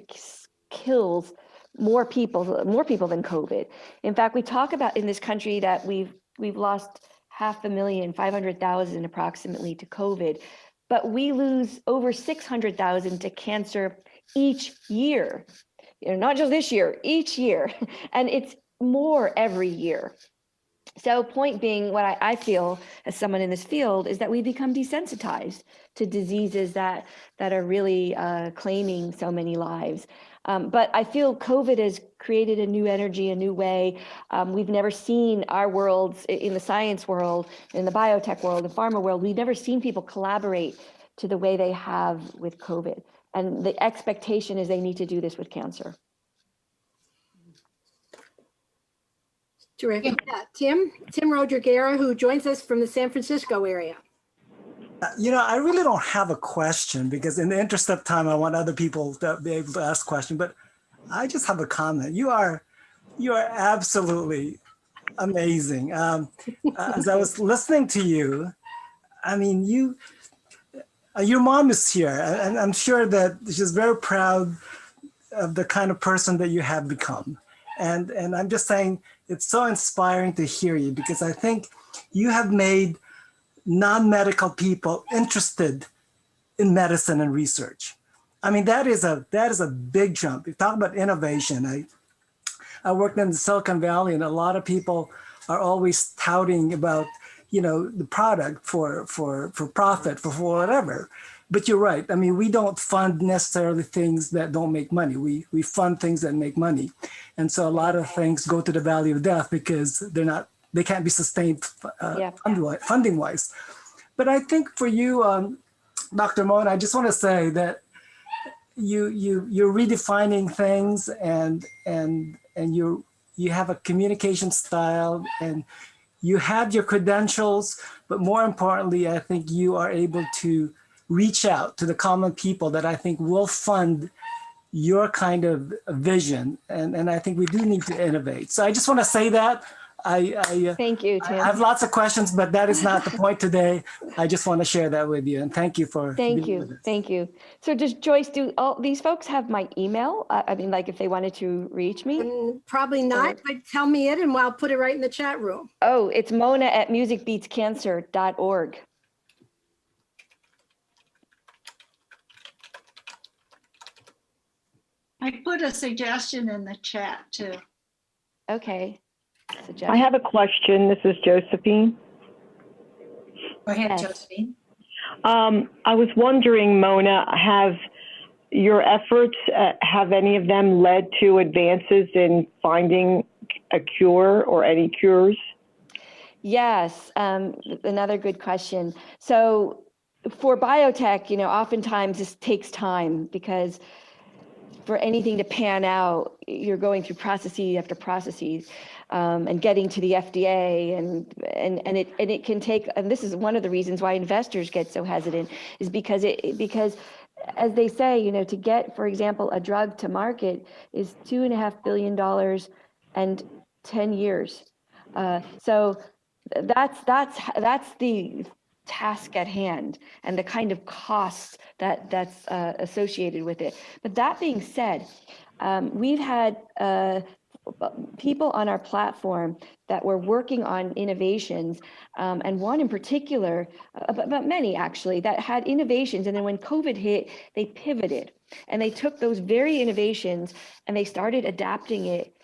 kills more people than COVID. In fact, we talk about in this country that we've lost 500,000, 500,000 approximately to COVID, but we lose over 600,000 to cancer each year. not just this year, each year, and it's more every year. So point being, what I feel as someone in this field is that we become desensitized to diseases that are really claiming so many lives. But I feel COVID has created a new energy, a new way. We've never seen our worlds in the science world, in the biotech world, the pharma world, we've never seen people collaborate to the way they have with COVID. And the expectation is they need to do this with cancer. Terrific. Yeah. Tim Rodriguera, who joins us from the San Francisco area. I really don't have a question because in the interest of time, I want other people to be able to ask questions, but I just have a comment. You are absolutely amazing. As I was listening to you, I mean, your mom is here, and I'm sure that she's very proud of the kind of person that you have become. And I'm just saying, it's so inspiring to hear you because I think you have made non-medical people interested in medicine and research. I mean, that is a big jump. You talk about innovation. I worked in the Silicon Valley, and a lot of people are always touting about, the product for profit, for whatever. But you're right. I mean, we don't fund necessarily things that don't make money. We fund things that make money. And so a lot of things go to the valley of death because they can't be sustained funding wise. But I think for you, Dr. Mona, I just want to say that you're redefining things and you have a communication style and you have your credentials, but more importantly, I think you are able to reach out to the common people that I think will fund your kind of vision. And I think we do need to innovate. So I just want to say that. Thank you, Tim. I have lots of questions, but that is not the point today. I just want to share that with you. And thank you for Thank being you. with us. Thank you. So does Joyce, do all these folks have my email? I mean, like if they wanted to reach me? Probably not, but tell me it and I'll put it right in the chat room. Oh, it's mona@musicbeatscancer.org. I put a suggestion in the chat too. Okay. I have a question. This is Josephine. Go ahead, Yes. Josephine. I was wondering, Mona, have your efforts, have any of them led to advances in finding a cure or any cures? Yes, another good question. So for biotech, oftentimes this takes time because for anything to pan out, you're going through processes after processes and getting to the FDA and it can take, and this is one of the reasons why investors get so hesitant is because as they say, to get, for example, a drug to market is $2.5 billion and 10 years. So that's the task at hand and the kind of costs that's associated with it. But that being said, we've had people on our platform that were working on innovations, and one in particular, but many actually, that had innovations. And then when COVID hit, they pivoted and they took those very innovations and they started adapting it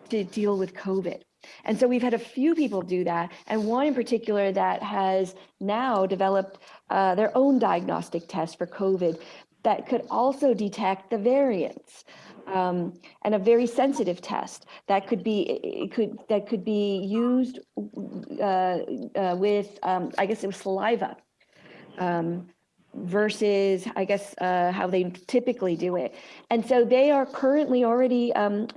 to deal with COVID. And so we've had a few people do that. And one in particular that has now developed their own diagnostic test for COVID that could also detect the variants. And a very sensitive test that could be used with I guess it was saliva versus I guess how they typically do it. And so they are currently already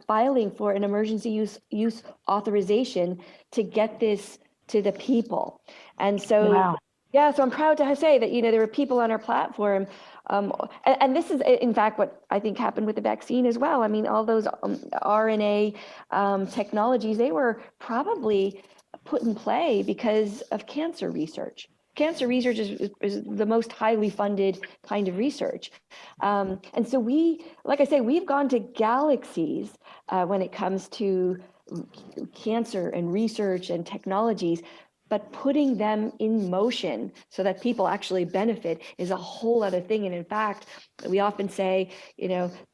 filing for an emergency use authorization to get this to the people. And so Wow. Yeah, so I'm proud to say that there are people on our platform. And this is, in fact, what I think happened with the vaccine as well. I mean, all those RNA technologies, they were probably put in play because of cancer research. Cancer research is the most highly funded kind of research. And so like I say, we've gone to galaxies when it comes to cancer and research and technologies. but putting them in motion so that people actually benefit is a whole other thing. And in fact, we often say,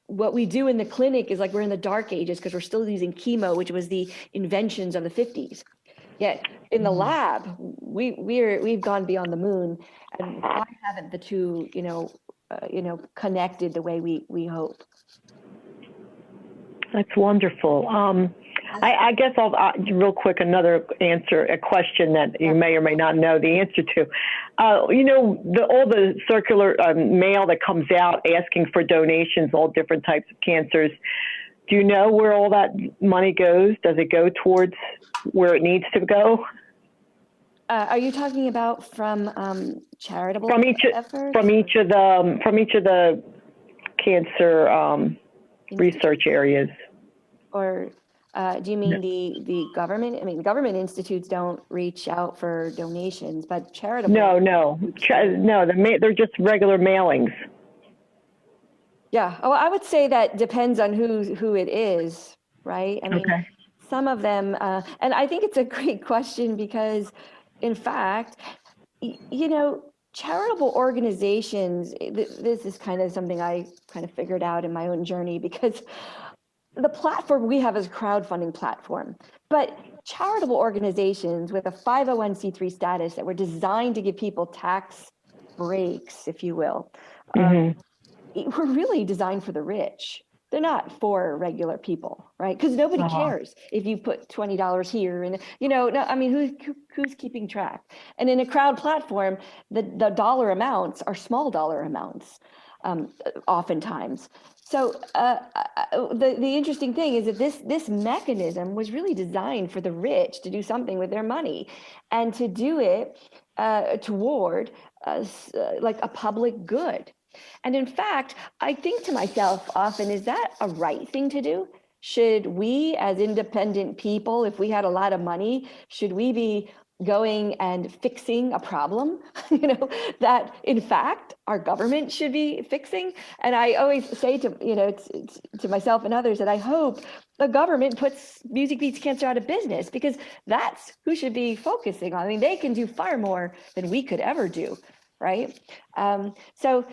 what we do in the clinic is like we're in the dark ages because we're still using chemo, which was the inventions of the 50s. Yet in the lab, we've gone beyond the moon, and why haven't the two, connected the way we hope? That's wonderful. I guess I'll real quick another answer, a question that you may or may not know the answer to. All the circular mail that comes out asking for donations, all different types of cancers. Do you know where all that money goes? Does it go towards where it needs to go? Are you talking about from charitable efforts? From each of the cancer research areas. Or do you mean the government? I mean, government institutes don't reach out for donations, but charitable. No. They're just regular mailings. Yeah. Oh, I would say that depends on who it is, right? I mean, okay. Some of them, and I think it's a great question because, in fact, charitable organizations, this is kind of something I kind of figured out in my own journey, because the platform we have is a crowdfunding platform, but charitable organizations with a 501c3 status that were designed to give people tax breaks, if you will, were really designed for the rich. They're not for regular people, right? Because nobody cares if you put $20 here, and who's keeping track? And in a crowd platform, the dollar amounts are small dollar amounts, oftentimes. So the interesting thing is that this mechanism was really designed for the rich to do something with their money, and to do it toward like a public good. And in fact, I think to myself often, is that a right thing to do? Should we, as independent people, if we had a lot of money, should we be going and fixing a problem, that in fact our government should be fixing? And I always say to myself and others that I hope the government puts Music Beats Cancer out of business, because that's who should be focusing on. I mean, they can do far more than we could ever do, right? So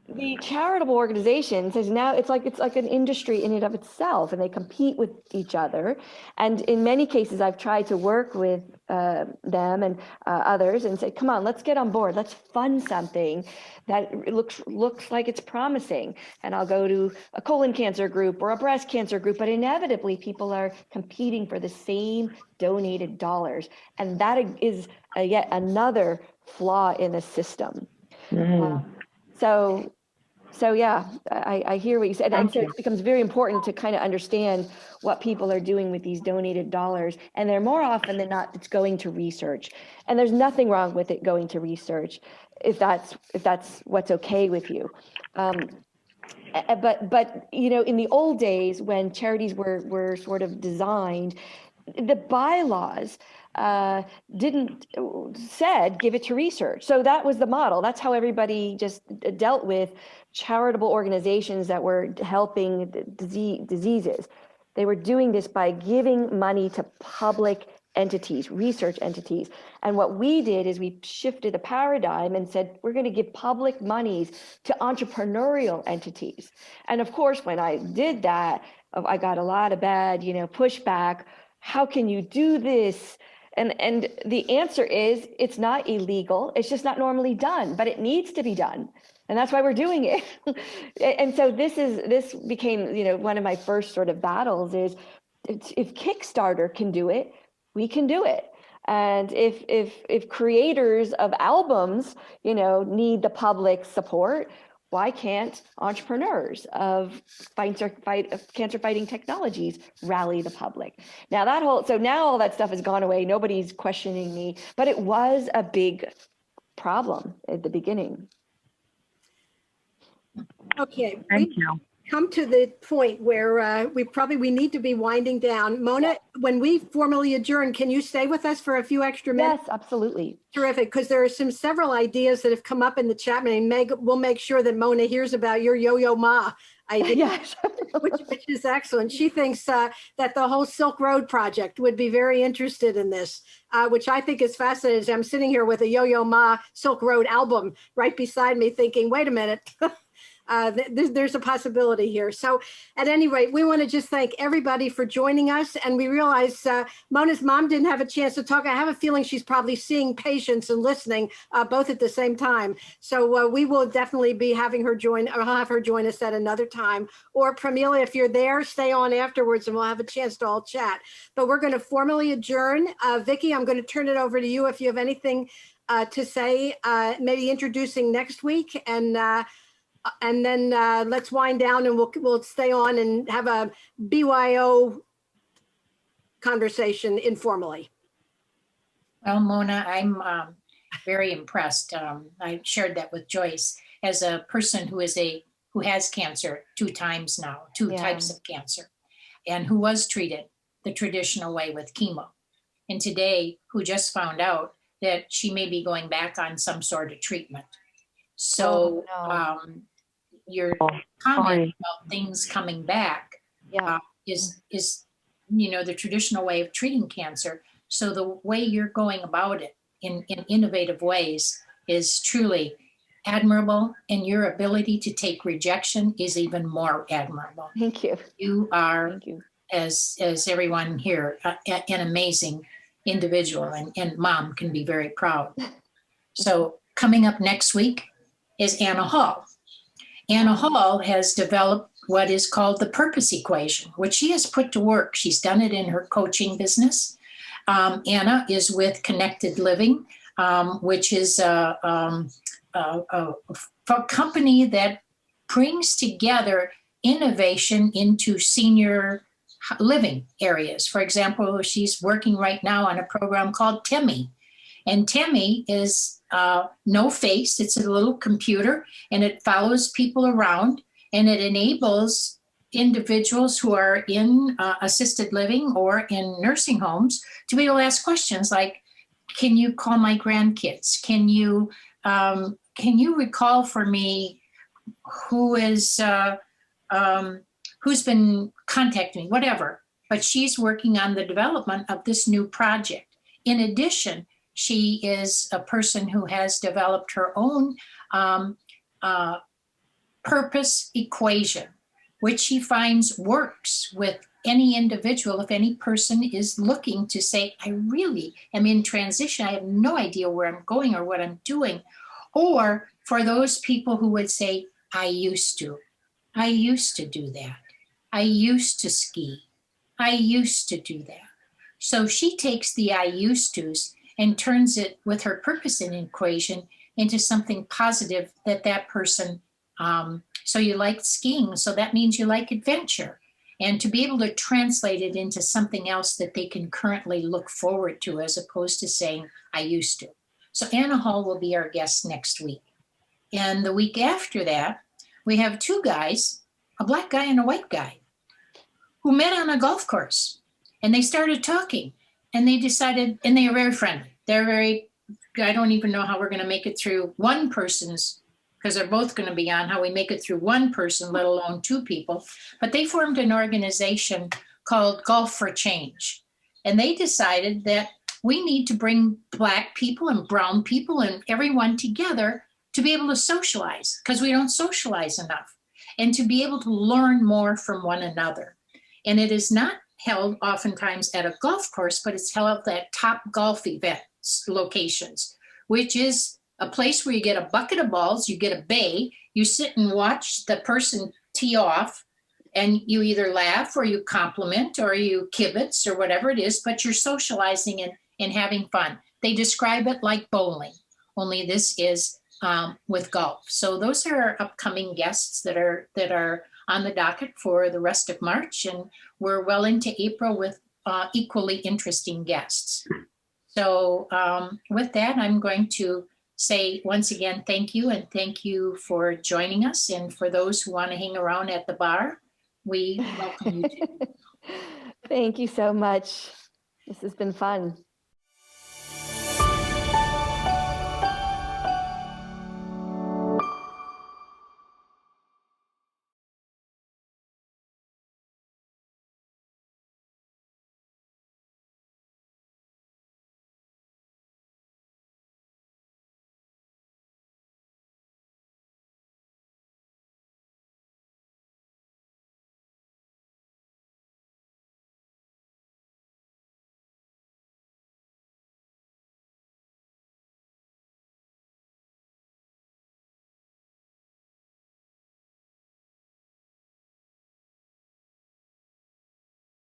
the charitable organizations is now, it's like an industry in and of itself, and they compete with each other. And in many cases, I've tried to work with them and others and say, come on, let's get on board. Let's fund something that looks like it's promising. And I'll go to a colon cancer group or a breast cancer group, but inevitably people are competing for the same donated dollars. And that is yet another flaw in the system. So yeah, I hear what you said. And so it becomes very important to kind of understand what people are doing with these donated dollars. And they're more often than not, it's going to research. And there's nothing wrong with it going to research if that's what's okay with you. But in the old days when charities were sort of designed, the bylaws said give it to research. So that was the model. That's how everybody just dealt with charitable organizations that were helping diseases. They were doing this by giving money to public entities, research entities. And what we did is we shifted the paradigm and said, we're going to give public monies to entrepreneurial entities. And of course, when I did that, I got a lot of bad, pushback. How can you do this? And the answer is, it's not illegal. It's just not normally done, but it needs to be done. And that's why we're doing it. And so this became, one of my first sort of battles is, if Kickstarter can do it, we can do it. And if creators of albums, need the public support, why can't entrepreneurs of cancer fighting technologies rally the public? Now now all that stuff has gone away. Nobody's questioning me, but it was a big problem at the beginning. Okay. Thank you. come to the point where we need to be winding down. Mona, when we formally adjourn, can you stay with us for a few extra minutes? Yes, absolutely. Terrific, because there are several ideas that have come up in the chat, and we'll make sure that Mona hears about your Yo-Yo Ma idea, Yes. which is excellent. She thinks that the whole Silk Road project would be very interested in this, which I think is fascinating. I'm sitting here with a Yo-Yo Ma Silk Road album right beside me thinking, wait a minute. There's a possibility here. So at any rate, we want to just thank everybody for joining us. And we realize Mona's mom didn't have a chance to talk. I have a feeling she's probably seeing patients and listening both at the same time. So we will definitely be having her join, or I'll have her join us at another time. Or Pramila, if you're there, stay on afterwards and we'll have a chance to all chat. But we're going to formally adjourn. Vicki, I'm going to turn it over to you if you have anything to say, maybe introducing next week, and then let's wind down, and we'll stay on and have a BYO conversation informally. Well, Mona, I'm very impressed. I shared that with Joyce as a person who has cancer 2 times now, two types of cancer, and who was treated the traditional way with chemo. And today, who just found out that she may be going back on some sort of treatment. So your comment about things coming back is the traditional way of treating cancer. So the way you're going about it in innovative ways is truly admirable, and your ability to take rejection is even more admirable. Thank you. You are, as everyone here, an amazing individual, and Mom can be very proud. So coming up next week is Anna Hall. Anna Hall has developed what is called the purpose equation, which she has put to work. She's done it in her coaching business. Anna is with Connected Living, which is a company that brings together innovation into senior living areas. For example, she's working right now on a program called Temi. And Temi is no face. It's a little computer, and it follows people around, and it enables individuals who are in assisted living or in nursing homes to be able to ask questions like, can you call my grandkids? Can you recall for me who's been contacting me, whatever. But she's working on the development of this new project. In addition, she is a person who has developed her own purpose equation, which she finds works with any individual. If any person is looking to say, I really am in transition, I have no idea where I'm going or what I'm doing. Or for those people who would say, I used to do that. I used to ski. I used to do that. So she takes the I used to's and turns it with her purpose in equation into something positive that person, so you like skiing, so that means you like adventure. And to be able to translate it into something else that they can currently look forward to, as opposed to saying, I used to. So Anna Hall will be our guest next week. And the week after that, we have 2 guys, a black guy and a white guy, who met on a golf course. And they started talking, and they decided, and they are very friendly. I don't even know how we're going to make it through one person's, because they're both going to be on, how we make it through one person, let alone 2 people. But they formed an organization called Golf for Change. And they decided that we need to bring Black people and brown people and everyone together to be able to socialize, because we don't socialize enough, and to be able to learn more from one another. And it is not held oftentimes at a golf course, but it's held at top golf events locations, which is a place where you get a bucket of balls, you get a bay, you sit and watch the person tee off, and you either laugh or you compliment or you kibitz or whatever it is, but you're socializing and having fun. They describe it like bowling, only this is with golf. So those are our upcoming guests that are on the docket for the rest of March, and we're well into April with equally interesting guests. So with that, I'm going to say once again, thank you, and thank you for joining us. And for those who want to hang around at the bar, we welcome you too. Thank you so much. This has been fun.